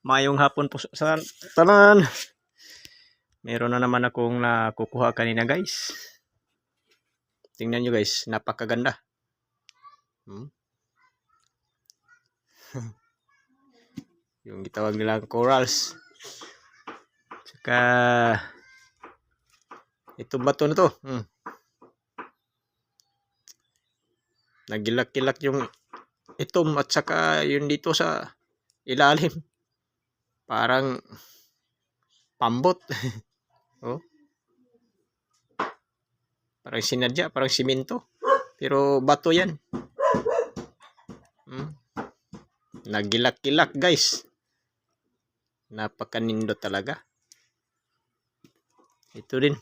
Mayong hapon po sa tanan. Meron na naman akong nakukuha kanina guys. Tingnan nyo guys, napakaganda. Yung gitawag nilang corals. Tsaka itong bato na to. Nagilak-kilak yung itom at saka yun dito sa ilalim. Parang pambot. Oh. Parang sinadya, parang simento. Pero bato yan. Nagilak-kilak guys. Napakanindo talaga. Ito din.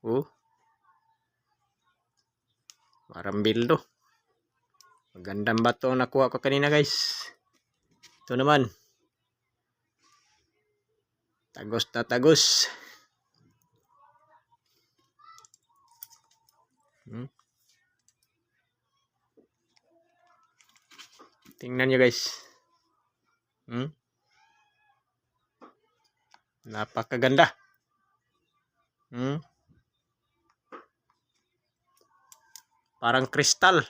Oh. Parang bildo. Magandang bato ang nakuha ko kanina guys. Ito naman. Tagos na tagos. Tingnan nyo guys. Napakaganda. Parang kristal.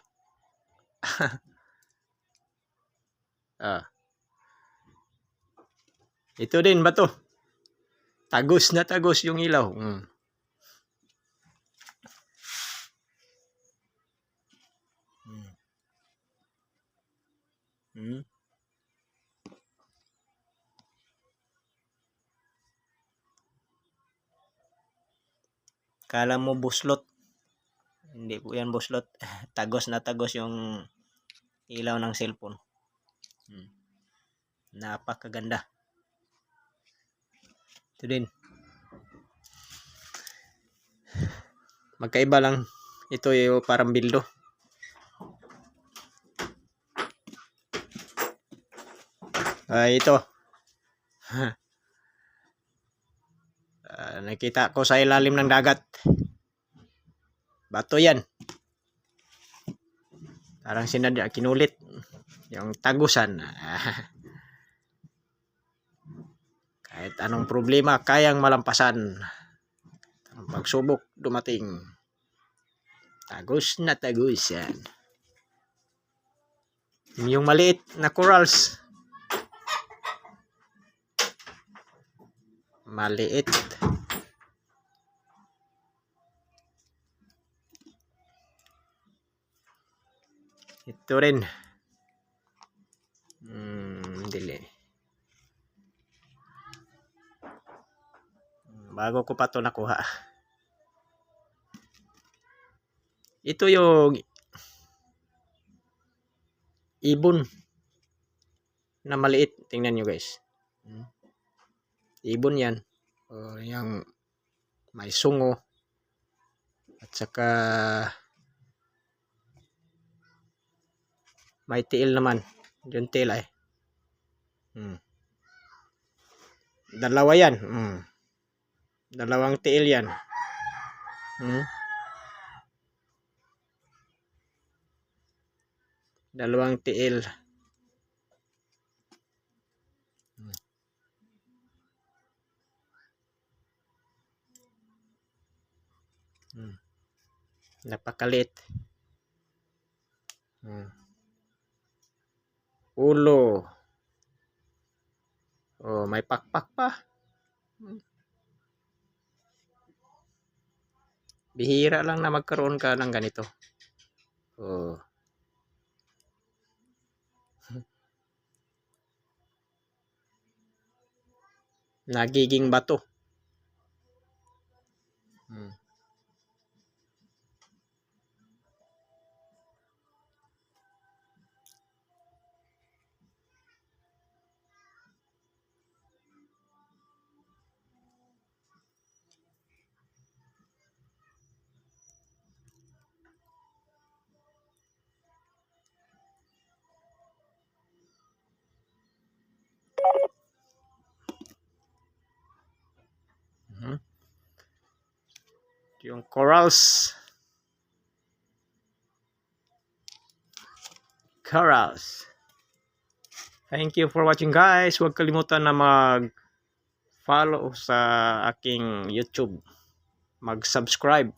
Ito din bato. Tagos na tagos yung ilaw. Kala mo buslot. Hindi po yan buslot. Tagos na tagos yung ilaw ng cellphone. Napakaganda. Ito din. Magkaiba lang. Ito yung parang bildo. Ito. Nakita ko sa ilalim ng dagat. Bato yan. Parang sinadya, kinulit. Yung tagusan. Kahit anong problema, kayang malampasan. Ang pagsubok dumating. Tagos na tagos yan. Yung maliit na corals. Maliit. Ito rin. Dili. Bago ko pa ito nakuha. Ito yung ibon na maliit. Tingnan nyo guys. Ibon yan. Yung may sungo. At saka may tiil naman. Yung tiil ay. Dalawa yan. Dalawang tiil yan. Dalawang tiil. Napakalit. Ulo. Oh, may pakpak pa. Bihira lang na magkaroon ka ng ganito. Oh. Nagiging bato. Yung corals. Corals. Thank you for watching guys. Huwag kalimutan na mag-follow sa aking YouTube. Mag-subscribe.